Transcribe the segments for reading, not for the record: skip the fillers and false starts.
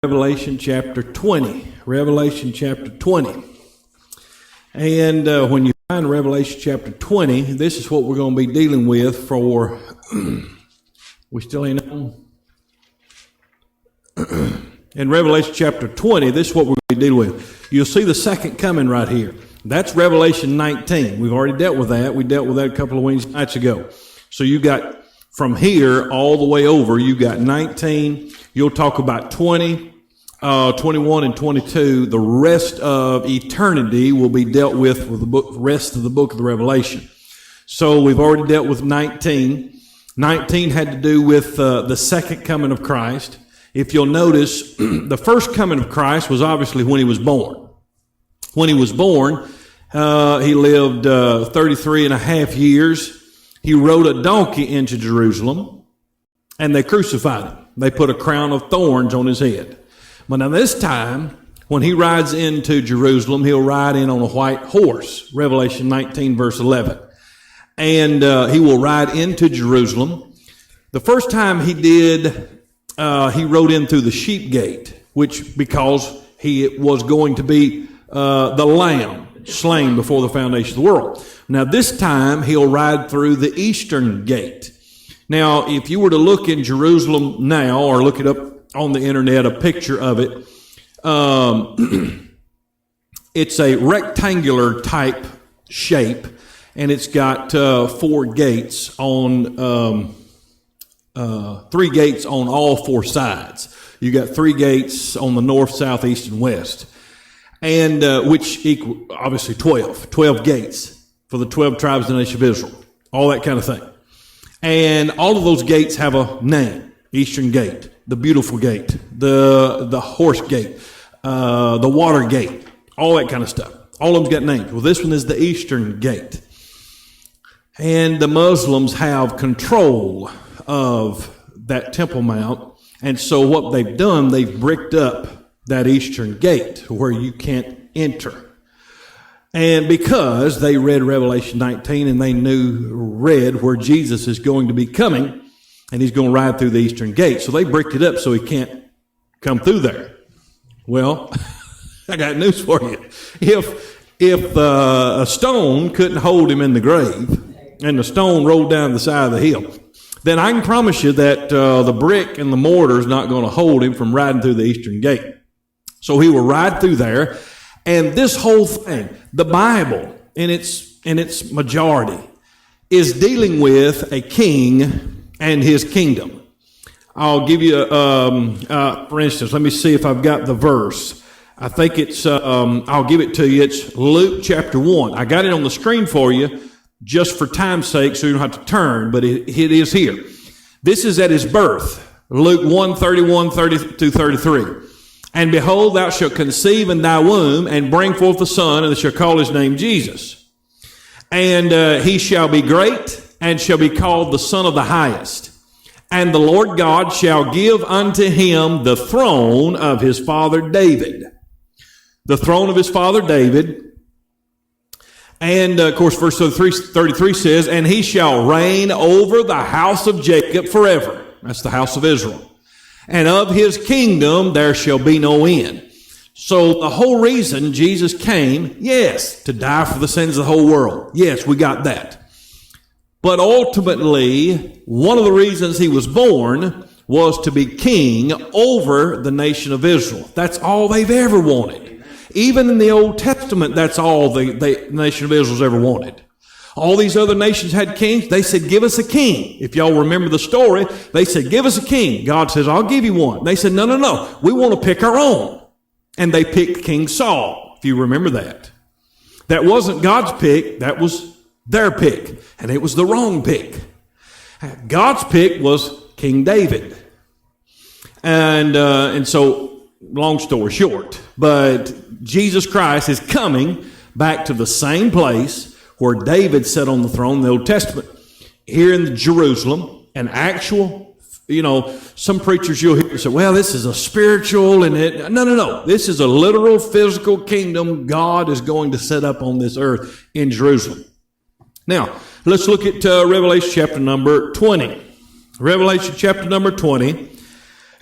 Revelation chapter 20. Revelation chapter 20. And when you find Revelation chapter 20, this is what we're going to be dealing with for... we still ain't on? In Revelation chapter 20, this is what we're going to be dealing with. You'll see the second coming right here. That's Revelation 19. We've already dealt with that. We dealt with that a couple of Wednesday nights ago. So you got from here all the way over, you got 19. You'll talk about 20. 21 and 22, the rest of eternity will be dealt with the rest of the book of the Revelation. So we've already dealt with 19. 19 had to do with the second coming of Christ. If you'll notice, the first coming of Christ was obviously when he was born. When he was born, he lived 33 and a half years. He rode a donkey into Jerusalem, and they crucified him. They put a crown of thorns on his head. But now this time, when he rides into Jerusalem, he'll ride in on a white horse, Revelation 19, verse 11. And he will ride into Jerusalem. The first time he did, he rode in through the sheep gate, because he was going to be the lamb slain before the foundation of the world. Now this time, he'll ride through the eastern gate. Now, if you were to look in Jerusalem now, or look it up on the internet, a picture of it. It's a rectangular type shape, and it's got four gates on, three gates on all four sides. You got three gates on the north, south, east, and west, and which equal obviously 12 gates for the 12 tribes of the nation of Israel, all that kind of thing. And all of those gates have a name: Eastern Gate, the Beautiful Gate, the Horse Gate, the Water Gate, all that kind of stuff. All of them's got names. Well, this one is the Eastern Gate. And the Muslims have control of that Temple Mount. And so what they've done, they've bricked up that Eastern Gate where you can't enter. And because they read Revelation 19 and they read where Jesus is going to be coming, and he's going to ride through the Eastern Gate. So they bricked it up so he can't come through there. Well, I got news for you. If a stone couldn't hold him in the grave, and the stone rolled down the side of the hill, then I can promise you that the brick and the mortar is not going to hold him from riding through the Eastern Gate. So he will ride through there. And this whole thing, the Bible, in its majority, is dealing with a king and his kingdom. I'll give you, for instance, let me see if I've got the verse. I think it's, I'll give it to you. It's Luke chapter 1. I got it on the screen for you just for time's sake so you don't have to turn, but it is here. This is at his birth, Luke 1, 31, 32-33. And behold, thou shalt conceive in thy womb and bring forth a son, and thou shalt call his name Jesus. And he shall be great, and shall be called the Son of the Highest. And the Lord God shall give unto him the throne of his father David. The throne of his father David. And, of course, verse 33 says, and he shall reign over the house of Jacob forever. That's the house of Israel. And of his kingdom there shall be no end. So the whole reason Jesus came, yes, to die for the sins of the whole world. Yes, we got that. But ultimately, one of the reasons he was born was to be king over the nation of Israel. That's all they've ever wanted. Even in the Old Testament, that's all the nation of Israel's ever wanted. All these other nations had kings. They said, give us a king. If y'all remember the story, they said, give us a king. God says, I'll give you one. They said, no. We want to pick our own. And they picked King Saul, if you remember that. That wasn't God's pick. That was their pick. And it was the wrong pick. God's pick was King David. And so, long story short, but Jesus Christ is coming back to the same place where David sat on the throne in the Old Testament, here in Jerusalem, an actual, some preachers you'll hear say, well, this is a spiritual, and no. This is a literal physical kingdom God is going to set up on this earth in Jerusalem. Now, let's look at Revelation chapter number 20. Revelation chapter number 20.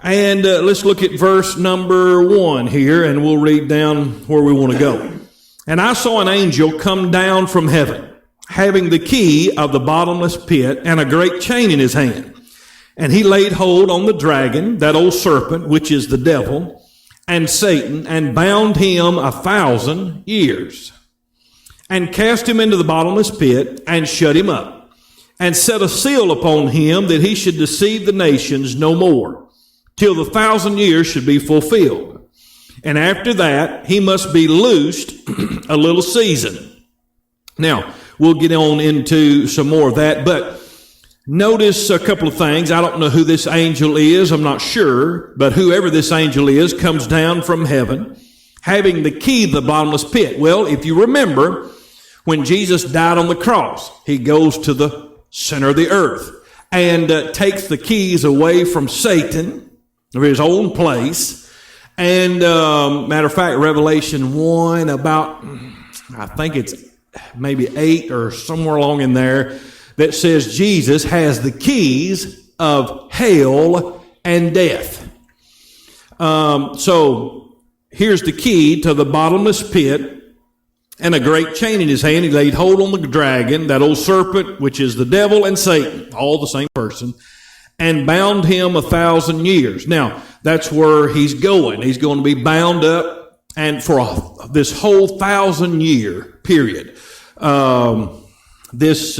And let's look at verse number 1 here, and we'll read down where we want to go. And I saw an angel come down from heaven, having the key of the bottomless pit and a great chain in his hand. And he laid hold on the dragon, that old serpent, which is the devil, and Satan, and bound him 1,000 years, and cast him into the bottomless pit, and shut him up, and set a seal upon him, that he should deceive the nations no more, till the 1,000 years should be fulfilled. And after that, he must be loosed a little season. Now, we'll get on into some more of that, but notice a couple of things. I don't know who this angel is. I'm not sure. But whoever this angel is comes down from heaven, having the key of the bottomless pit. Well, if you remember, when Jesus died on the cross, he goes to the center of the earth and takes the keys away from Satan, of his own place. And matter of fact, Revelation 1, about, I think it's maybe 8 or somewhere along in there, that says Jesus has the keys of hell and death. So here's the key to the bottomless pit, and a great chain in his hand. He laid hold on the dragon, that old serpent, which is the devil, and Satan, all the same person, and bound him 1,000 years. Now, that's where he's going. He's going to be bound up, and for this whole 1,000-year period. This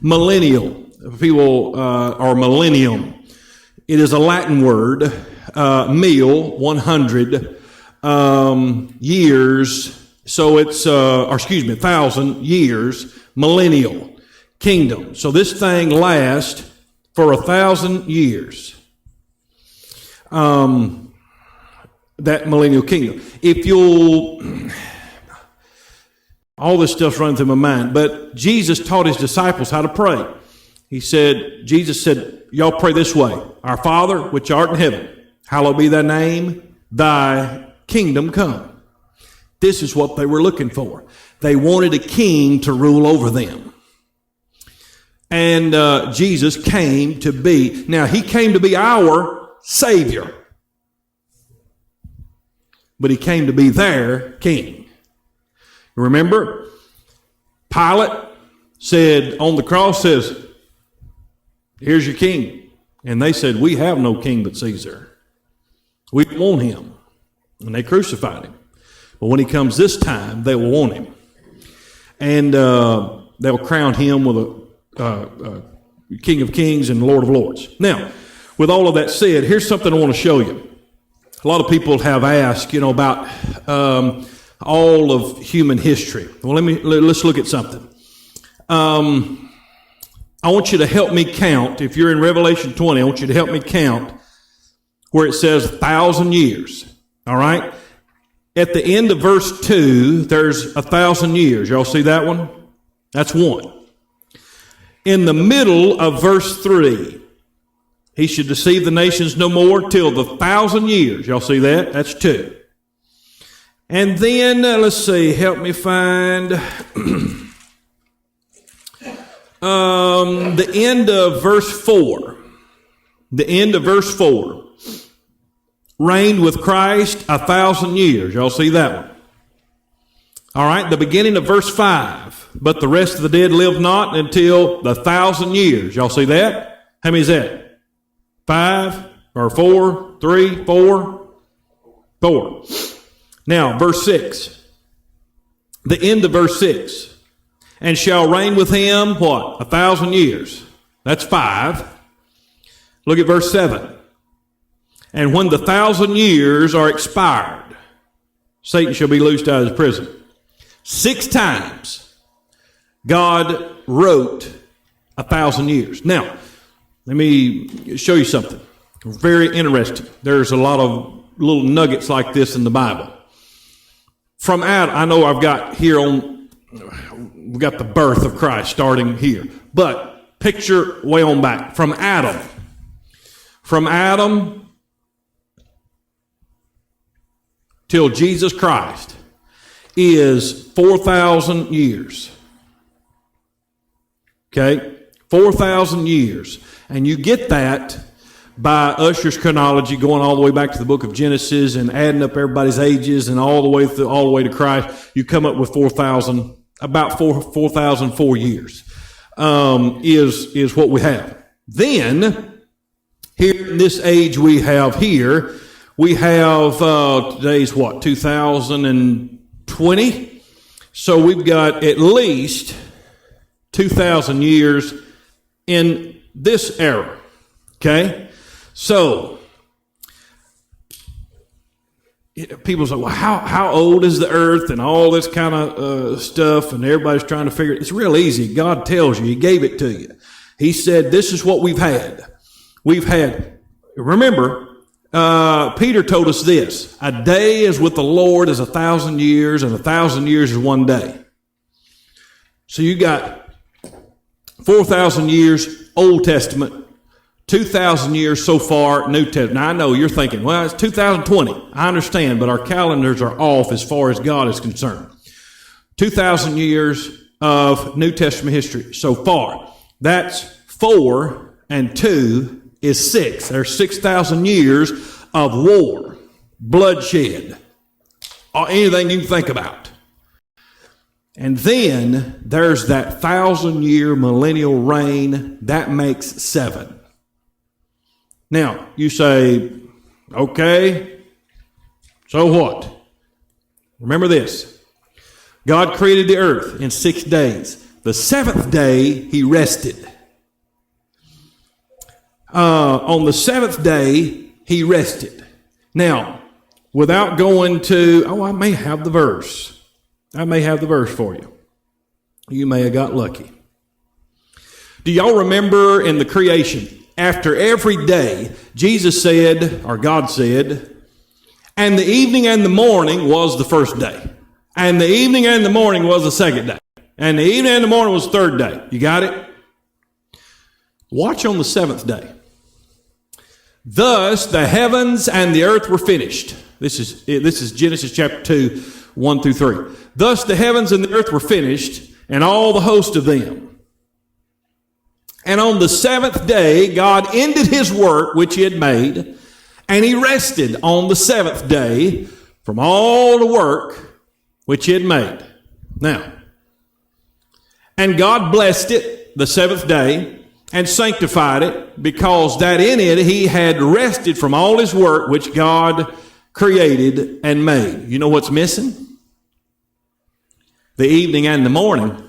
millennial, people or millennium, it is a Latin word, mil, 100 years. So it's, 1,000 years, millennial kingdom. So this thing lasts for 1,000 years. That millennial kingdom. If you'll, all this stuff's running through my mind, but Jesus taught his disciples how to pray. Jesus said, y'all pray this way. Our Father, which art in heaven, hallowed be thy name, thy kingdom come. This is what they were looking for. They wanted a king to rule over them. And Jesus came to be, now he came to be our Savior. But he came to be their king. Remember, Pilate said on the cross, says, here's your king. And they said, we have no king but Caesar. We want him. And they crucified him. But when he comes this time, they will want him. And they'll crown him with a King of Kings and Lord of Lords. Now, with all of that said, here's something I want to show you. A lot of people have asked, about all of human history. Well, let's look at something. I want you to help me count. If you're in Revelation 20, I want you to help me count where it says 1,000 years. All right? At the end of verse 2, there's 1,000 years. Y'all see that one? That's one. In the middle of verse 3, he should deceive the nations no more till the 1,000 years. Y'all see that? That's 2. And then, let's see, help me find the end of verse 4. The end of verse 4. Reigned with Christ 1,000 years. Y'all see that one? All right, the beginning of verse 5. But the rest of the dead live not until the 1,000 years. Y'all see that? How many is that? 5 or 4, 3, 4? 4. Now, verse 6. The end of verse 6. And shall reign with him, what? 1,000 years. That's 5. Look at verse 7. And when the 1,000 years are expired, Satan shall be loosed out of his prison. 6 times God wrote 1,000 years. Now, let me show you something very interesting. There's a lot of little nuggets like this in the Bible. From Adam, I know I've got here on, we've got the birth of Christ starting here. But picture way on back. From Adam till Jesus Christ is 4,000 years. Okay? 4,000 years. And you get that by Ussher's chronology, going all the way back to the book of Genesis and adding up everybody's ages and all the way to Christ, you come up with 4,000, about 4,004 years, is what we have. Then, here in this age we have here, we have, today's what, 2020? So we've got at least 2,000 years in this era. Okay? So, people say, well, how old is the earth and all this kind of stuff, and everybody's trying to figure it. It's real easy. God tells you. He gave it to you. He said, this is what we've had. Remember, Peter told us this: a day is with the Lord as 1,000 years, and 1,000 years is one day. So you got 4,000 years Old Testament, 2,000 years so far New Testament. Now I know you're thinking, well, it's 2020. I understand, but our calendars are off as far as God is concerned. 2,000 years of New Testament history so far. That's 4 and 2 is 6. There's 6,000 years of war, bloodshed, or anything you can think about. And then there's that 1,000-year millennial reign. That makes 7. Now, you say, okay, so what? Remember this. God created the earth in 6 days. The 7th day, He rested. On the 7th day, He rested. Now, without going to, I may have the verse. I may have the verse for you. You may have got lucky. Do y'all remember in the creation, after every day, Jesus said, or God said, and the evening and the morning was the first day. And the evening and the morning was the second day. And the evening and the morning was the third day. You got it? Watch on the 7th day. Thus the heavens and the earth were finished. This is Genesis chapter 2, 1 through 3. Thus the heavens and the earth were finished, and all the host of them. And on the 7th day, God ended His work which He had made, and He rested on the 7th day from all the work which He had made. Now, and God blessed it, the 7th day, and sanctified it, because that in it He had rested from all His work which God created and made. You know what's missing? The evening and the morning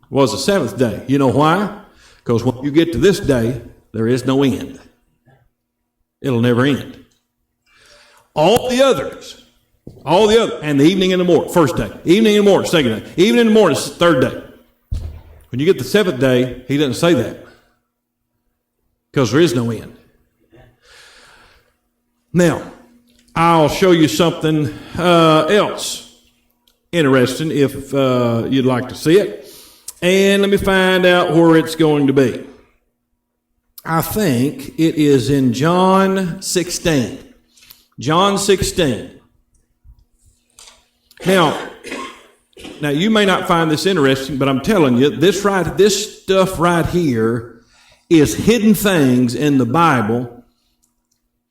was the 7th day. You know why? Because when you get to this day, there is no end. It'll never end. All the others, and the evening and the morning, first day, evening and the morning, second day, evening and the morning, third day. When you get the 7th day, He doesn't say that, because there is no end. Now, I'll show you something else interesting if you'd like to see it. And let me find out where it's going to be. I think it is in John 16. John 16. Now you may not find this interesting, but I'm telling you, this stuff right here is hidden things in the Bible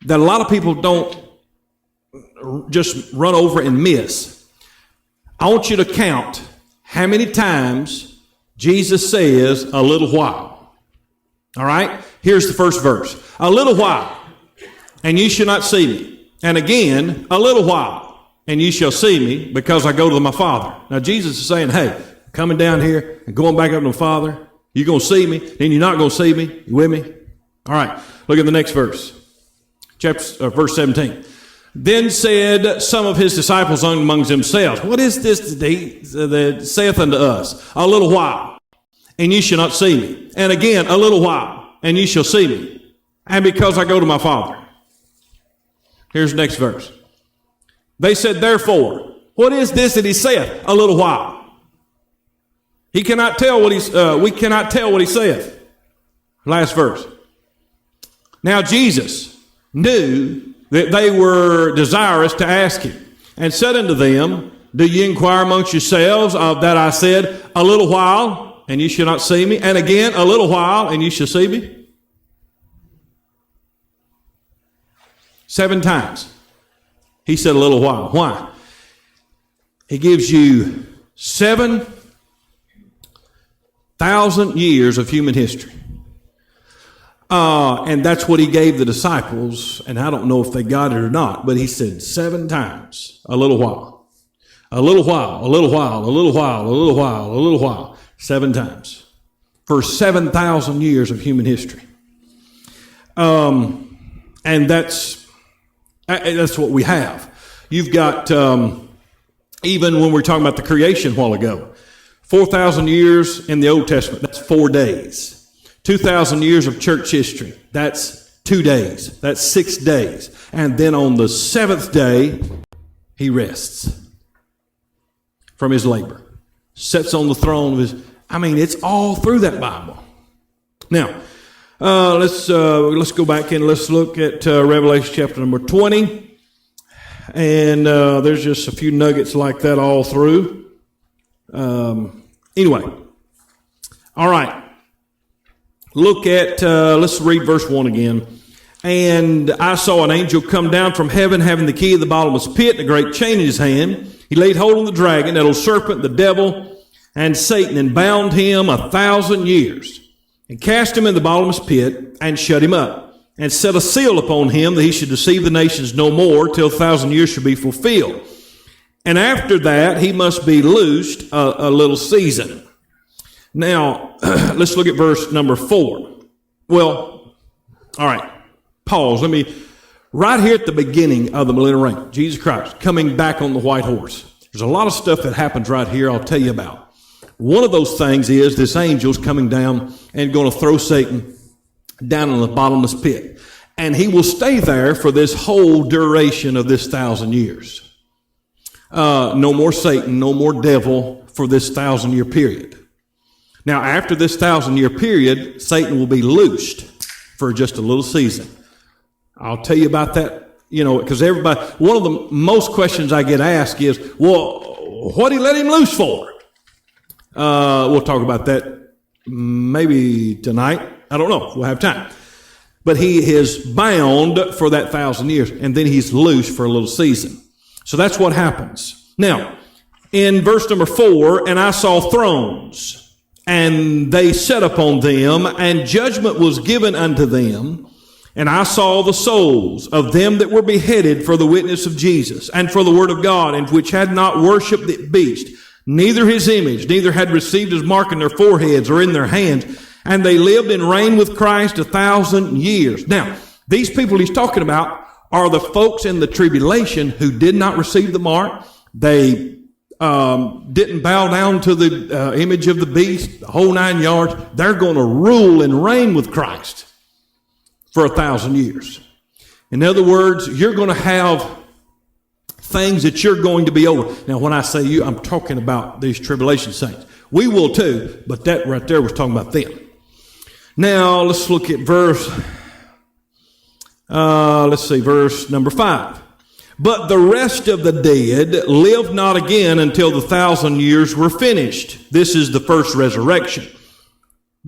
that a lot of people don't just run over and miss. I want you to count how many times Jesus says a little while. All right? Here's the first verse. A little while, and ye shall not see me. And again, a little while, and ye shall see me, because I go to my Father. Now, Jesus is saying, hey, coming down here and going back up to my Father, you're going to see me, then you're not going to see me. You with me? All right. Look at the next verse. Verse 17. Then said some of His disciples among themselves, what is this that saith unto us? A little while, and ye shall not see me. And again, a little while, and ye shall see me. And because I go to my Father. Here's the next verse. They said, therefore, what is this that He saith? A little while. We cannot tell what He saith. Last verse. Now Jesus knew that they were desirous to ask Him, and said unto them, do ye inquire amongst yourselves of that I said, a little while, and ye shall not see me, and again, a little while, and ye shall see me? 7 times. He said a little while. Why? He gives you 7,000 years of human history. And that's what he gave the disciples, and I don't know if they got it or not, but he said 7 times, a little while, a little while, a little while, a little while, a little while, a little while, 7 times for 7,000 years of human history. And that's what we have. You've got, even when we're talking about the creation a while ago, 4,000 years in the Old Testament, that's 4 days. 2,000 years of church history, that's 2 days. That's 6 days. And then on the 7th day, he rests from his labor. Sits on the throne of his, it's all through that Bible. Now, let's go back and let's look at Revelation chapter number 20. And there's just a few nuggets like that all through. Anyway, all right. Look at, let's read verse 1 again. And I saw an angel come down from heaven, having the key of the bottomless pit and a great chain in his hand. He laid hold on the dragon, that old serpent, the devil, and Satan, and bound him 1,000 years, and cast him in the bottomless pit, and shut him up, and set a seal upon him, that he should deceive the nations no more, till 1,000 years should be fulfilled. And after that, he must be loosed a little season. Now, let's look at verse number 4. Well, all right, pause. Right here at the beginning of the millennial reign, Jesus Christ coming back on the white horse. There's a lot of stuff that happens right here I'll tell you about. One of those things is this angel's coming down and going to throw Satan down in the bottomless pit. And he will stay there for this whole duration of this 1,000 years. No more Satan, no more devil for this 1,000-year period. Now, after this 1,000-year period, Satan will be loosed for just a little season. I'll tell you about that, because everybody, one of the most questions I get asked is, well, what did he let him loose for? We'll talk about that maybe tonight. I don't know. We'll have time. But he is bound for that 1,000 years, and then he's loose for a little season. So that's what happens. Now, in verse number 4, and I saw thrones, and they sat upon them, and judgment was given unto them. And I saw the souls of them that were beheaded for the witness of Jesus, and for the word of God, and which had not worshipped the beast, neither his image, neither had received his mark in their foreheads or in their hands. And they lived and reigned with Christ 1,000 years. Now, these people he's talking about are the folks in the tribulation who did not receive the mark. They didn't bow down to the image of the beast, the whole 9 yards. They're going to rule and reign with Christ for 1,000 years. In other words, you're going to have things that you're going to be over. Now, when I say you, I'm talking about these tribulation saints. We will too, but that right there was talking about them. Now, let's look at verse number 5. But the rest of the dead lived not again until the 1,000 years were finished. This is the first resurrection.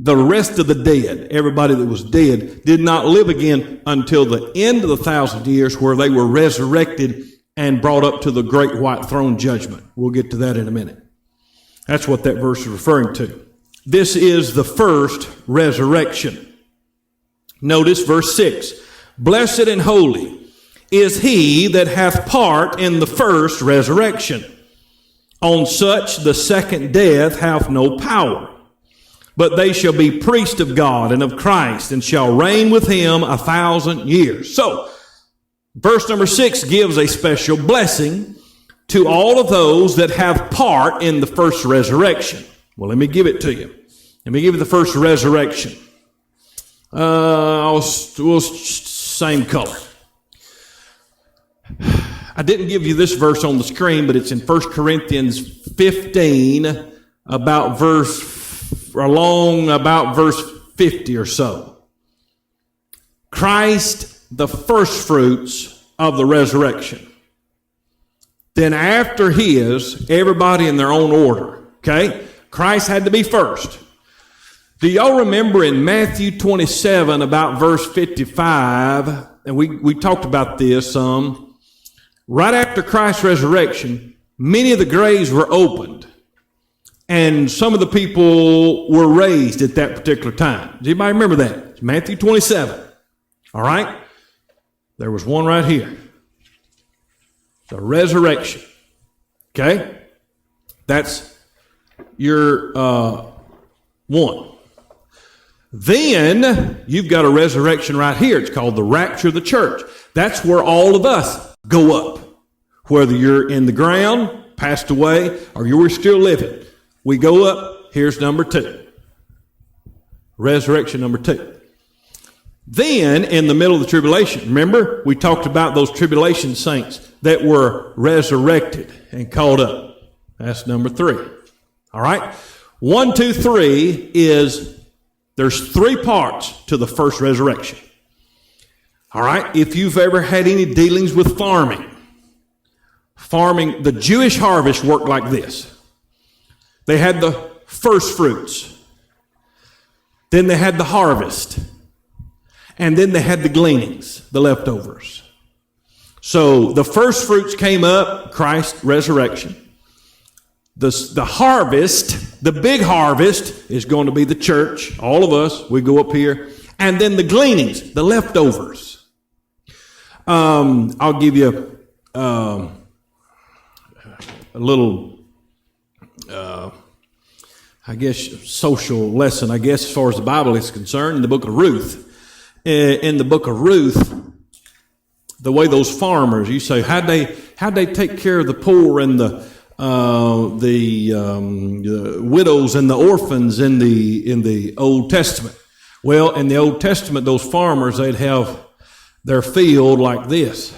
The rest of the dead, everybody that was dead, did not live again until the end of the 1,000 years, where they were resurrected and brought up to the great white throne judgment. We'll get to that in a minute. That's what that verse is referring to. This is the first resurrection. Notice verse 6. Blessed and holy is he that hath part in the first resurrection. On such the second death hath no power. But they shall be priests of God and of Christ, and shall reign with him 1,000 years. So, verse number 6 gives a special blessing to all of those that have part in the first resurrection. Well, let me give it to you. Let me give you the first resurrection. Same color. I didn't give you this verse on the screen, but it's in 1 Corinthians 15, about verse 50 or so. Christ, the first fruits of the resurrection. Then after his, everybody in their own order. Okay? Christ had to be first. Do y'all remember in Matthew 27, about verse 55, and we talked about this right after Christ's resurrection, many of the graves were opened. And some of the people were raised at that particular time. Does anybody remember that? It's Matthew 27. All right? There was one right here. The resurrection. Okay? That's your one. Then you've got a resurrection right here. It's called the rapture of the church. That's where all of us go up. Whether you're in the ground, passed away, or you were still living. We go up. Here's number 2. Resurrection number 2. Then, in the middle of the tribulation, remember, we talked about those tribulation saints that were resurrected and called up. That's number 3. All right? 1, 2, 3 is, there's 3 parts to the first resurrection. All right? If you've ever had any dealings with farming, the Jewish harvest worked like this. They had the first fruits. Then they had the harvest. And then they had the gleanings, the leftovers. So the first fruits came up, Christ's resurrection. The harvest, the big harvest, is going to be the church. All of us, we go up here. And then the gleanings, the leftovers. I'll give you a little, social lesson, as far as the Bible is concerned, in the book of Ruth. In the book of Ruth, the way those farmers, you say, how'd they take care of the poor and the widows and the orphans in the Old Testament? Well, in the Old Testament, those farmers, they'd have their field like this.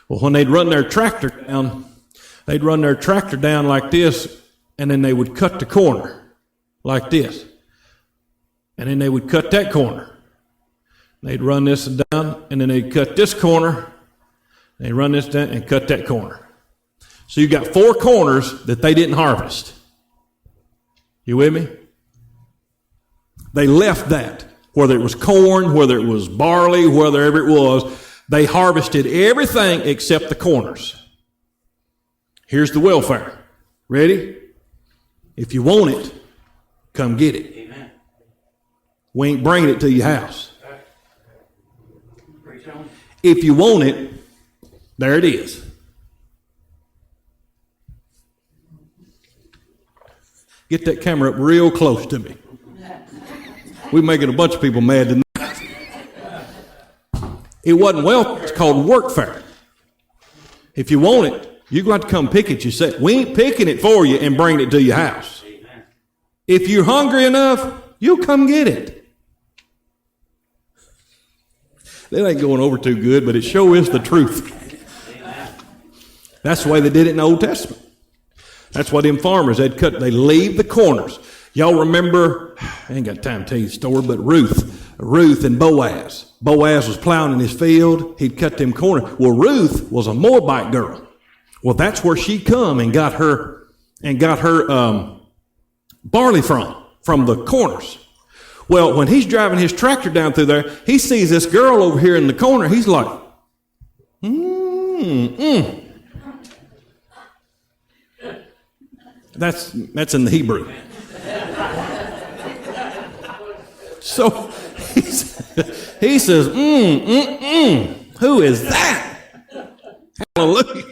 Well, when they'd run their tractor down like this, and then they would cut the corner like this. And then they would cut that corner. They'd run this down, and then they'd cut this corner. They'd run this down and cut that corner. So you got 4 corners that they didn't harvest. You with me? They left that. Whether it was corn, whether it was barley, whatever it was, they harvested everything except the corners. Here's the welfare. Ready? If you want it, come get it. Amen. We ain't bringing it to your house. If you want it, there it is. Get that camera up real close to me. We're making a bunch of people mad tonight. It wasn't welfare, it's called workfare. If you want it, you're going to come pick it yourself. We ain't picking it for you and bringing it to your house. If you're hungry enough, you'll come get it. That ain't going over too good, but it sure is the truth. That's the way they did it in the Old Testament. That's why them farmers, they leave the corners. Y'all remember, I ain't got time to tell you the story, but Ruth and Boaz. Boaz was plowing in his field. He'd cut them corners. Well, Ruth was a Moabite girl. Well, that's where she come and got her barley from the corners. Well, when he's driving his tractor down through there, he sees this girl over here in the corner. He's like, That's in the Hebrew. So he says, who is that? Hallelujah.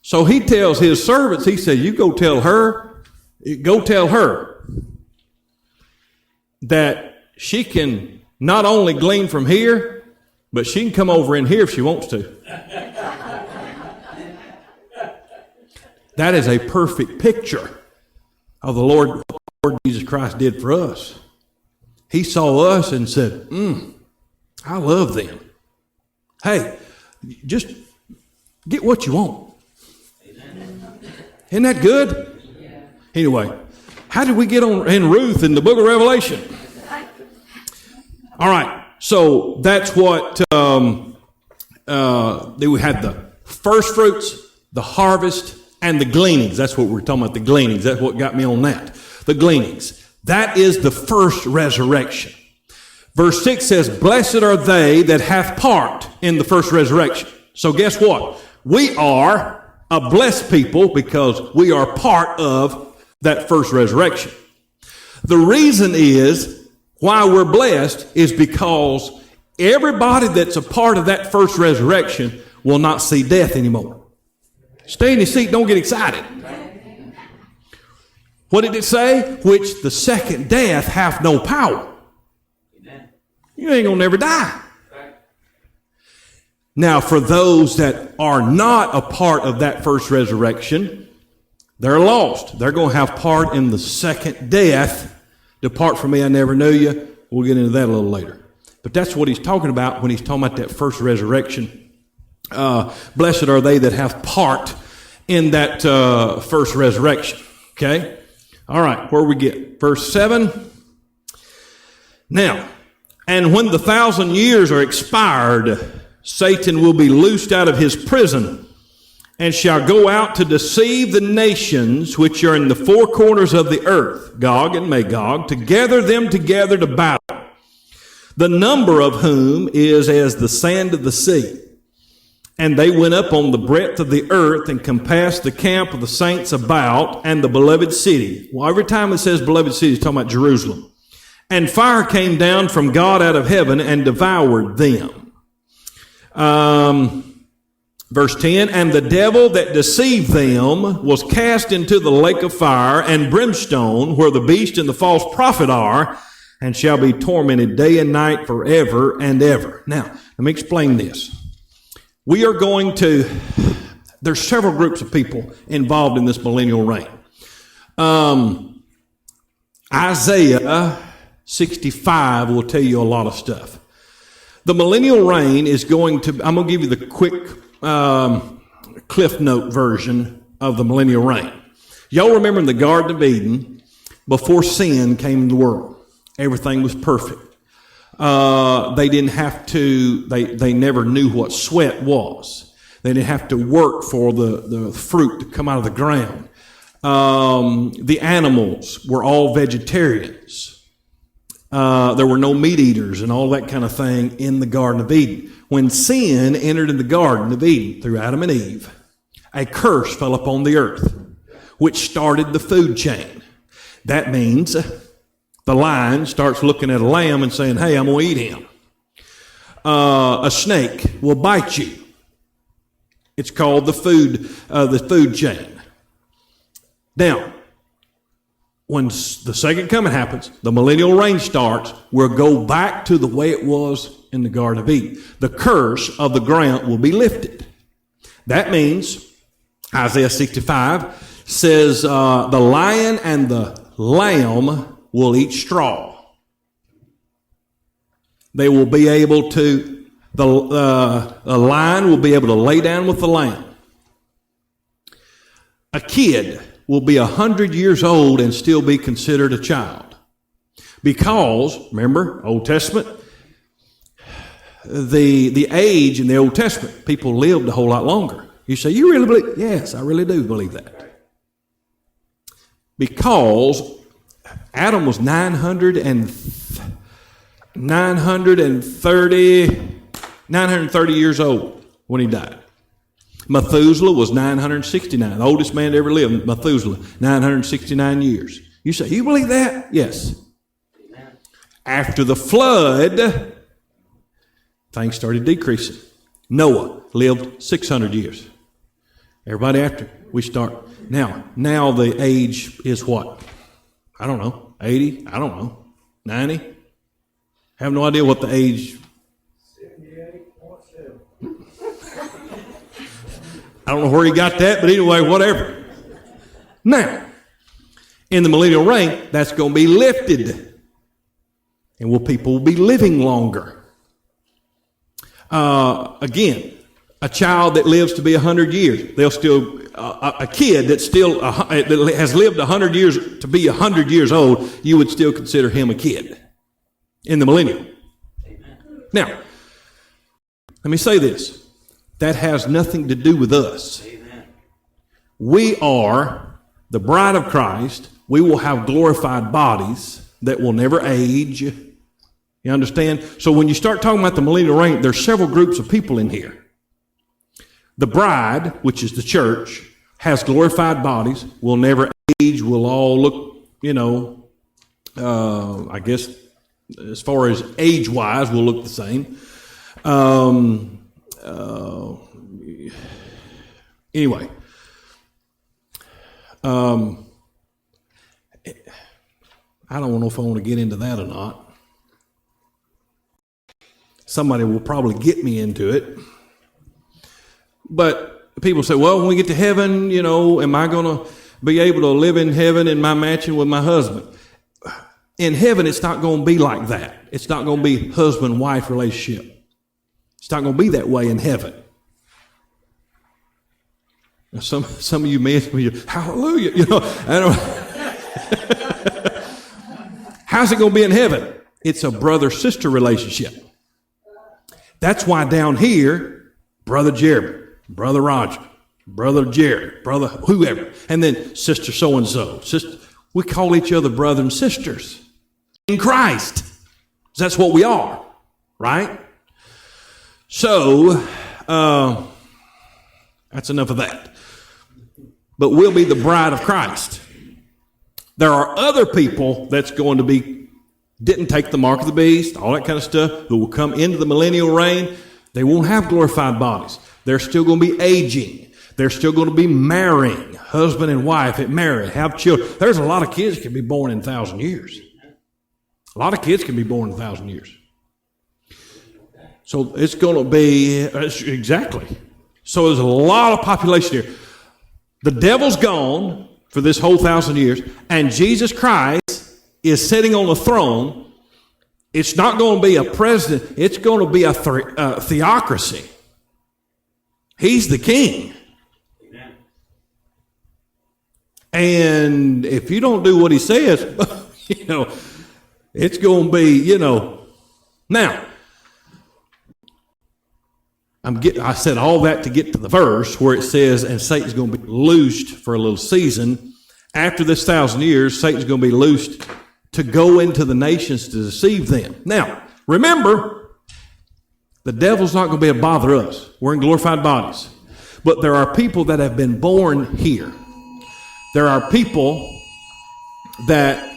So he tells his servants, he said, you go tell her that she can not only glean from here, but she can come over in here if she wants to. That is a perfect picture of the Lord Jesus Christ did for us. He saw us and said, I love them. Hey, just get what you want. Isn't that good? Anyway, how did we get on in Ruth in the book of Revelation? All right, so that's what we had: the first fruits, the harvest, and the gleanings. That's what we're talking about, the gleanings. That's what got me on that. The gleanings. That is the first resurrection. Verse 6 says, blessed are they that have part in the first resurrection. So guess what? We are a blessed people because we are part of that first resurrection. The reason is why we're blessed is because everybody that's a part of that first resurrection will not see death anymore. Stay in your seat, don't get excited. What did it say? Which the second death hath no power. You ain't gonna never die. Now, for those that are not a part of that first resurrection, they're lost. They're going to have part in the second death. Depart from me, I never knew you. We'll get into that a little later. But that's what he's talking about when he's talking about that first resurrection. Blessed are they that have part in that first resurrection. Okay? All right, where we get? Verse 7. Now, and when the 1,000 years are expired, Satan will be loosed out of his prison and shall go out to deceive the nations which are in the four corners of the earth, Gog and Magog, to gather them together to battle, the number of whom is as the sand of the sea. And they went up on the breadth of the earth and compassed the camp of the saints about and the beloved city. Well, every time it says beloved city, it's talking about Jerusalem. And fire came down from God out of heaven and devoured them. Verse 10, and the devil that deceived them was cast into the lake of fire and brimstone, where the beast and the false prophet are, and shall be tormented day and night forever and ever. Now, let me explain this. We are going to, there's several groups of people involved in this millennial reign. Isaiah 65 will tell you a lot of stuff. The millennial reign is going to, I'm going to give you the quick Cliff Note version of the millennial reign. Y'all remember in the Garden of Eden, before sin came into the world, everything was perfect. They didn't have to, they never knew what sweat was. They didn't have to work for the fruit to come out of the ground. The animals were all vegetarians. There were no meat eaters and all that kind of thing in the Garden of Eden. When sin entered in the Garden of Eden through Adam and Eve, a curse fell upon the earth, which started the food chain. That means the lion starts looking at a lamb and saying, hey, I'm going to eat him. A snake will bite you. It's called the food chain. Now, when the second coming happens, the millennial reign starts, we'll go back to the way it was in the Garden of Eden. The curse of the ground will be lifted. That means, Isaiah 65 says, the lion and the lamb will eat straw. They will be able to, the lion will be able to lay down with the lamb. A kid will be 100 years old and still be considered a child. Because, remember, Old Testament, the age in the Old Testament, people lived a whole lot longer. You say, you really believe? Yes, I really do believe that. Because Adam was 930 years old when he died. Methuselah was 969. The oldest man to ever live, Methuselah, 969 years. You say, you believe that? Yes. Amen. After the flood, things started decreasing. Noah lived 600 years. Everybody after we start. Now the age is what? I don't know. 80? I don't know. 90? I have no idea what the age. 78.7. I don't know where he got that, but anyway, whatever. Now, in the millennial reign, that's going to be lifted. And people will be living longer. Again, a child that lives to be 100 years, they'll still, a kid that has lived 100 years to be 100 years old, you would still consider him a kid in the millennium. Now, let me say this. That has nothing to do with us. Amen. We are the bride of Christ. We will have glorified bodies that will never age You understand? So when you start talking about the millennial reign, there's several groups of people in here. The bride, which is the church, has glorified bodies, will never age, will all look, I guess as far as age-wise, will look the same. Anyway, I don't know if I want to get into that or not. Somebody will probably get me into it. But people say, well, when we get to heaven, am I going to be able to live in heaven in my mansion with my husband? In heaven, it's not going to be like that. It's not going to be husband-wife relationship. It's not going to be that way in heaven. Now, some of you men, hallelujah, I don't. How's it going to be in heaven? It's a brother-sister relationship. That's why down here, Brother Jeremy, Brother Roger, Brother Jerry, Brother whoever, and then Sister so-and-so. We call each other brother and sisters in Christ. That's what we are, right? So, that's enough of that. But we'll be the bride of Christ. There are other people that's going to be, didn't take the mark of the beast, all that kind of stuff, who will come into the millennial reign. They won't have glorified bodies. They're still going to be aging. They're still going to be marrying, husband and wife, marry, have children. There's a lot of kids that can be born in 1,000 years. A lot of kids can be born in 1,000 years. So it's going to be, exactly. So there's a lot of population here. The devil's gone for this whole 1,000 years, and Jesus Christ is sitting on the throne. It's not going to be a president. It's going to be a theocracy. He's the king. And if you don't do what he says, it's going to be, Now, I said all that to get to the verse where it says, and Satan's going to be loosed for a little season. After this 1,000 years, Satan's going to be loosed to go into the nations to deceive them. Now, remember, the devil's not going to be able to bother us. We're in glorified bodies. But there are people that have been born here. There are people that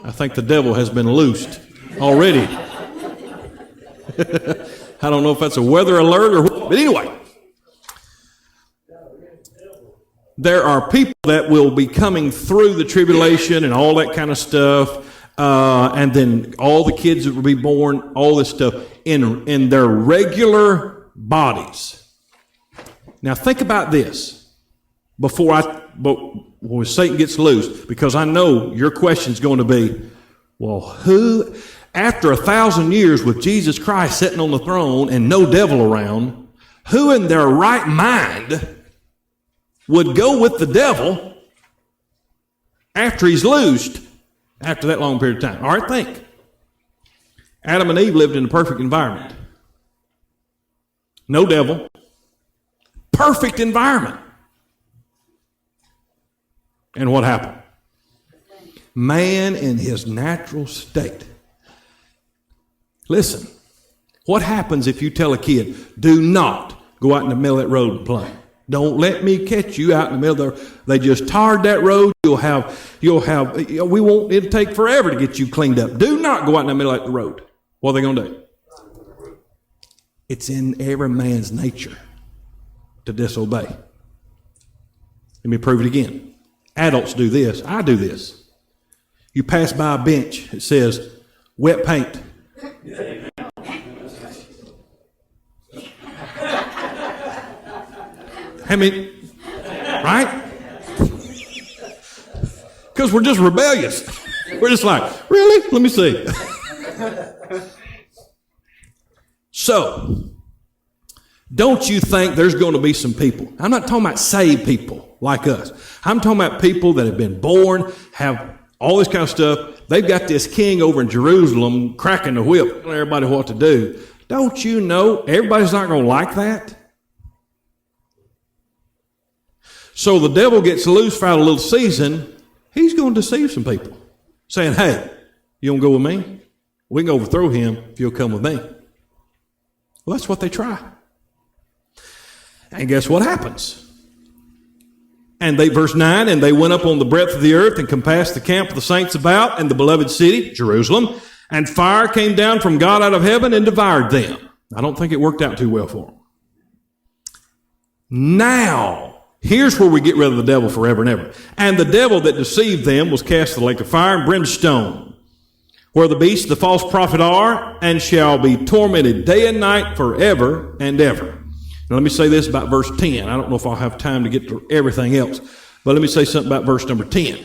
I think the devil has been loosed already. I don't know if that's a weather alert or what, but anyway. There are people that will be coming through the tribulation and all that kind of stuff, and then all the kids that will be born, all this stuff, in their regular bodies. Now think about this when Satan gets loose, because I know your question is going to be, well, who, after 1,000 years with Jesus Christ sitting on the throne and no devil around, who in their right mind would go with the devil after he's loosed after that long period of time? All right, think. Adam and Eve lived in a perfect environment. No devil. Perfect environment. And what happened? Man in his natural state. Listen, what happens if you tell a kid, do not go out in the middle of that road and play? Don't let me catch you out in the middle of the road. They just tarred that road. It'll take forever to get you cleaned up. Do not go out in the middle of the road. What are they going to do? It's in every man's nature to disobey. Let me prove it again. Adults do this. I do this. You pass by a bench, it says, wet paint. I mean, right? Because we're just rebellious. We're just like, really? Let me see. So, don't you think there's going to be some people? I'm not talking about saved people like us. I'm talking about people that have been born, have all this kind of stuff. They've got this king over in Jerusalem cracking the whip, telling everybody what to do. Don't you know everybody's not going to like that? So the devil gets loose for a little season. He's going to deceive some people, saying, hey, you want to go with me? We can overthrow him if you'll come with me. Well, that's what they try. And guess what happens? And verse 9, and they went up on the breadth of the earth and compassed the camp of the saints about and the beloved city, Jerusalem, and fire came down from God out of heaven and devoured them. I don't think it worked out too well for them. Now, here's where we get rid of the devil forever and ever. And the devil that deceived them was cast in the lake of fire and brimstone, where the beast and the false prophet are, and shall be tormented day and night forever and ever. Now, let me say this about verse 10. I don't know if I'll have time to get to everything else, but let me say something about verse number 10.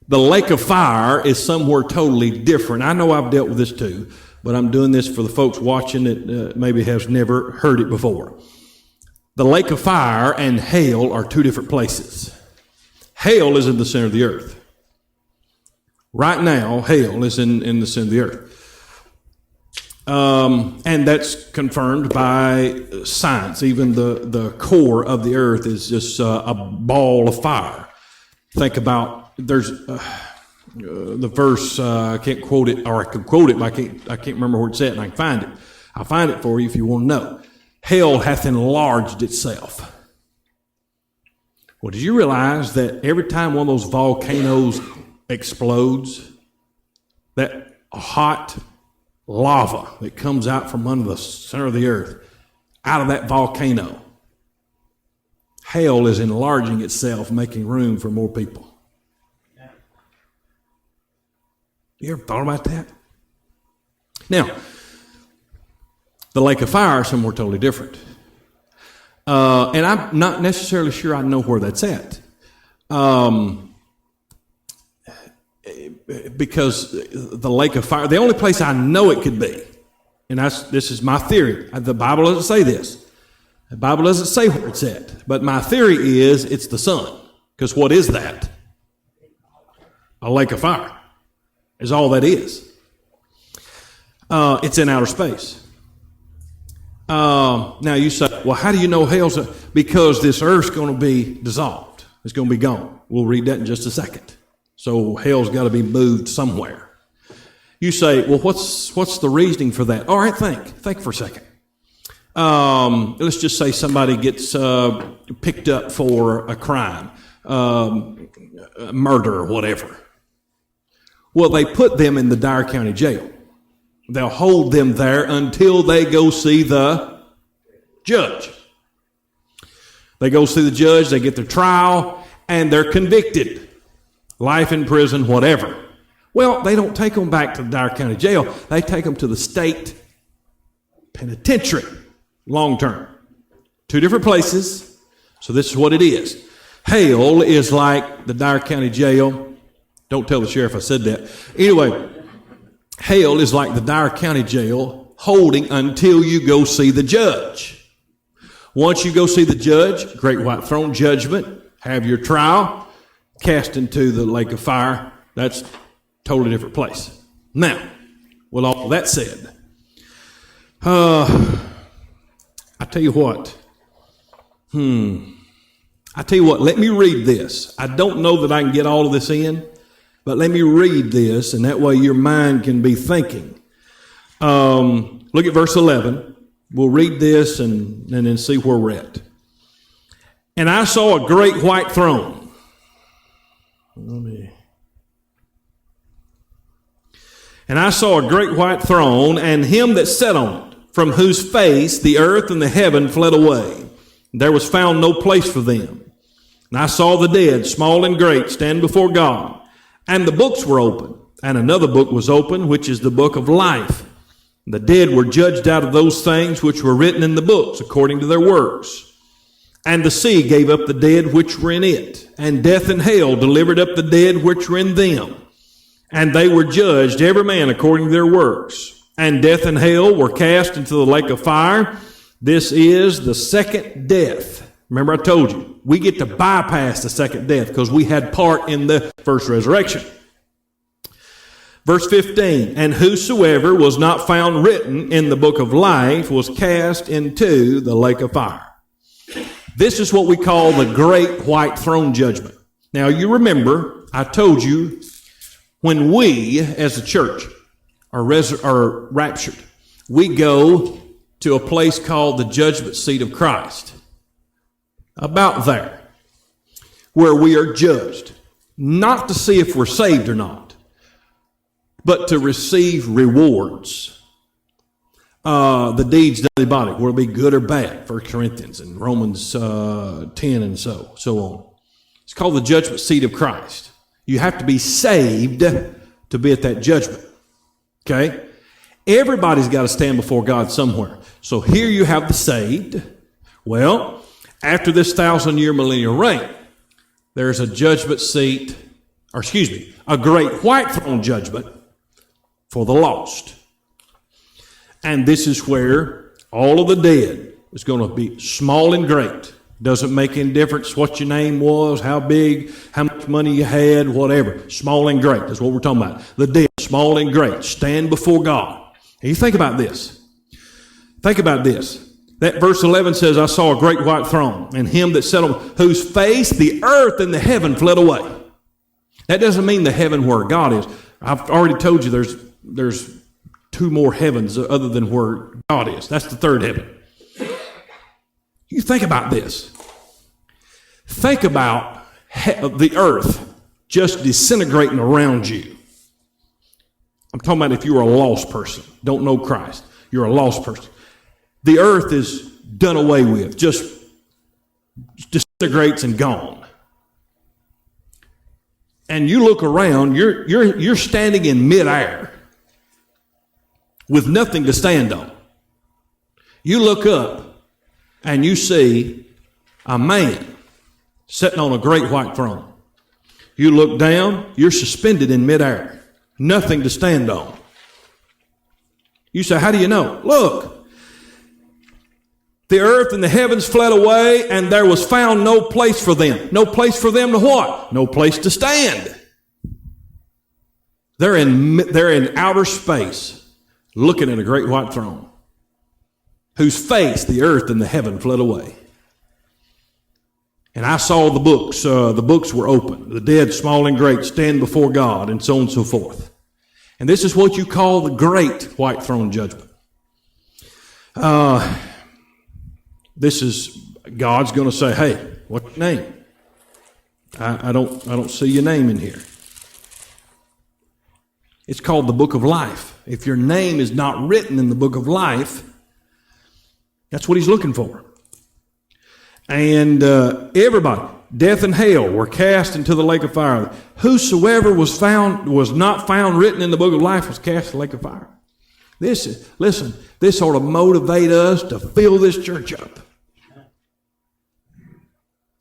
The lake of fire is somewhere totally different. I know I've dealt with this too, but I'm doing this for the folks watching that maybe has never heard it before. The lake of fire and hell are two different places. Hell is in the center of the earth. Right now, hell is in the center of the earth. And that's confirmed by science. Even the core of the earth is just a ball of fire. Think about, there's the verse, I can't quote it, or I could quote it, but I can't remember where it's at, and I can find it. I'll find it for you if you want to know. Hell hath enlarged itself. Well, did you realize that every time one of those volcanoes explodes, that hot lava that comes out from under the center of the earth, out of that volcano, hell is enlarging itself, making room for more people? You ever thought about that? Now, the lake of fire is somewhere totally different. And I'm not necessarily sure I know where that's at. Because the lake of fire, the only place I know it could be, and this is my theory. The Bible doesn't say this. The Bible doesn't say where it's at. But my theory is it's the sun. Because what is that? A lake of fire is all that is. It's in outer space. Now you say, well, how do you know hell's because this earth's going to be dissolved. It's going to be gone. We'll read that in just a second. So hell's got to be moved somewhere. You say, well, what's the reasoning for that? All right, think for a second. Let's just say somebody gets picked up for a crime, murder or whatever. Well, they put them in the Dyer County Jail. They'll hold them there until they go see the judge. They go see the judge, they get their trial, and they're convicted. Life in prison, whatever. Well, they don't take them back to the Dyer County Jail. They take them to the state penitentiary, long term. Two different places. So this is what it is. Hell is like the Dyer County Jail. Don't tell the sheriff I said that. Anyway, hell is like the Dyer County Jail, holding until you go see the judge. Once you go see the judge, great white throne judgment, have your trial, cast into the lake of fire. That's a totally different place. Now, with all that said, I tell you what. I tell you what, let me read this. I don't know that I can get all of this in, but let me read this, and that way your mind can be thinking. Look at verse 11. We'll read this and then see where we're at. And I saw a great white throne. And I saw a great white throne, and him that sat on it, from whose face the earth and the heaven fled away. There was found no place for them. And I saw the dead, small and great, stand before God. And the books were open. And another book was open, which is the book of life. The dead were judged out of those things which were written in the books, according to their works. And the sea gave up the dead which were in it. And death and hell delivered up the dead which were in them. And they were judged, every man according to their works. And death and hell were cast into the lake of fire. This is the second death. Remember I told you, we get to bypass the second death because we had part in the first resurrection. Verse 15, and whosoever was not found written in the book of life was cast into the lake of fire. This is what we call the great white throne judgment. Now, you remember, I told you, when we, as a church, are raptured, we go to a place called the judgment seat of Christ. About there, where we are judged, not to see if we're saved or not, but to receive rewards. The deeds of the body, whether it be good or bad, 1 Corinthians and Romans 10 and so on. It's called the judgment seat of Christ. You have to be saved to be at that judgment. Okay? Everybody's got to stand before God somewhere. So here you have the saved. Well, after this 1,000-year millennial reign, there's a judgment seat, a great white throne judgment for the lost. And this is where all of the dead is going to be small and great. Doesn't make any difference what your name was, how big, how much money you had, whatever. Small and great. That's what we're talking about. The dead, small and great, stand before God. And you think about this. Think about this. That verse 11 says, I saw a great white throne, and him that sat on whose face the earth and the heaven fled away. That doesn't mean the heaven where God is. I've already told you there's two more heavens other than where God is. That's the third heaven. You think about this. Think about the earth just disintegrating around you. I'm talking about if you are a lost person, don't know Christ, you're a lost person. The earth is done away with, just disintegrates and gone. And you look around, you're standing in midair with nothing to stand on. You look up and you see a man sitting on a great white throne. You look down, you're suspended in midair. Nothing to stand on. You say, how do you know? Look, the earth and the heavens fled away, and there was found no place for them. No place for them to what? No place to stand. They're in outer space, looking at a great white throne, whose face the earth and the heaven fled away. And I saw the books. The books were open. The dead, small and great, stand before God, and so on and so forth. And this is what you call the great white throne judgment. This is God's going to say, "Hey, what's your name? I don't see your name in here." It's called the book of life. If your name is not written in the book of life, that's what he's looking for. And everybody, death and hell, were cast into the lake of fire. Whosoever was not found written in the book of life was cast in the lake of fire. This ought to motivate us to fill this church up.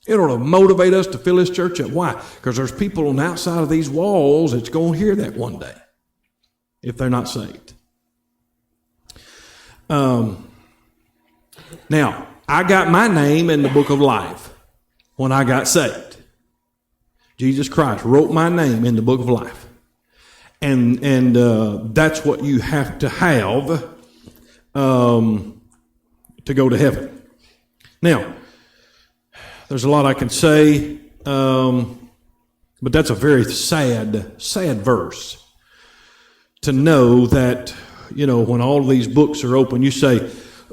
It ought to motivate us to fill this church up. Why? Because there's people on the outside of these walls that's going to hear that one day, if they're not saved. Now, I got my name in the book of life when I got saved. Jesus Christ wrote my name in the book of life. And that's what you have to have to go to heaven. Now, there's a lot I can say, but that's a very sad verse to know that, when all of these books are open, you say,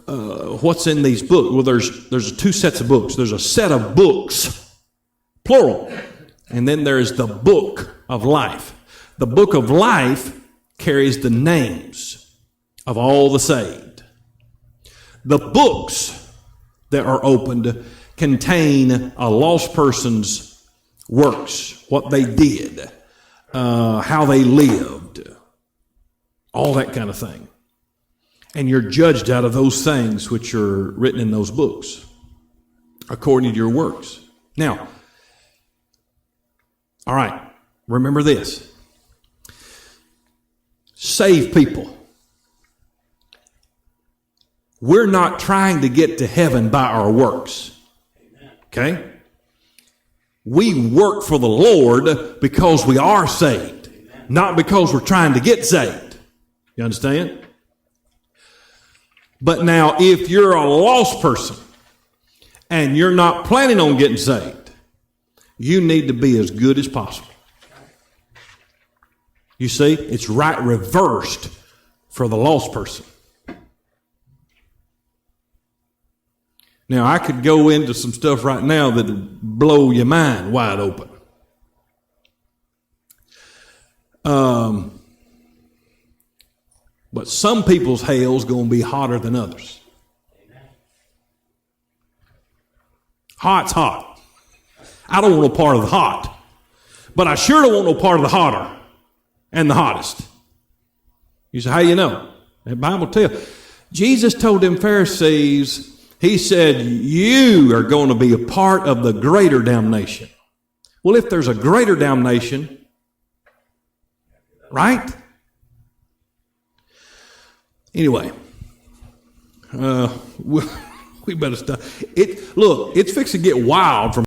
what's in these books? Well, there's two sets of books. There's a set of books, plural, and then there's the book of life. The book of life carries the names of all the saved. The books that are opened contain a lost person's works, what they did, how they lived, all that kind of thing. And you're judged out of those things which are written in those books, according to your works. Now, all right, remember this. Save people. We're not trying to get to heaven by our works. Okay? We work for the Lord because we are saved, not because we're trying to get saved. You understand? But now, if you're a lost person and you're not planning on getting saved, you need to be as good as possible. You see, it's right reversed for the lost person. Now, I could go into some stuff right now that would blow your mind wide open. But some people's hell's going to be hotter than others. Hot's hot. I don't want no part of the hot. But I sure don't want no part of the hotter and the hottest. You say, how you know? The Bible tells. Jesus told them Pharisees, he said, you are going to be a part of the greater damnation. Well, if there's a greater damnation, right? Anyway, we better stop. Look, it's fixing to get wild from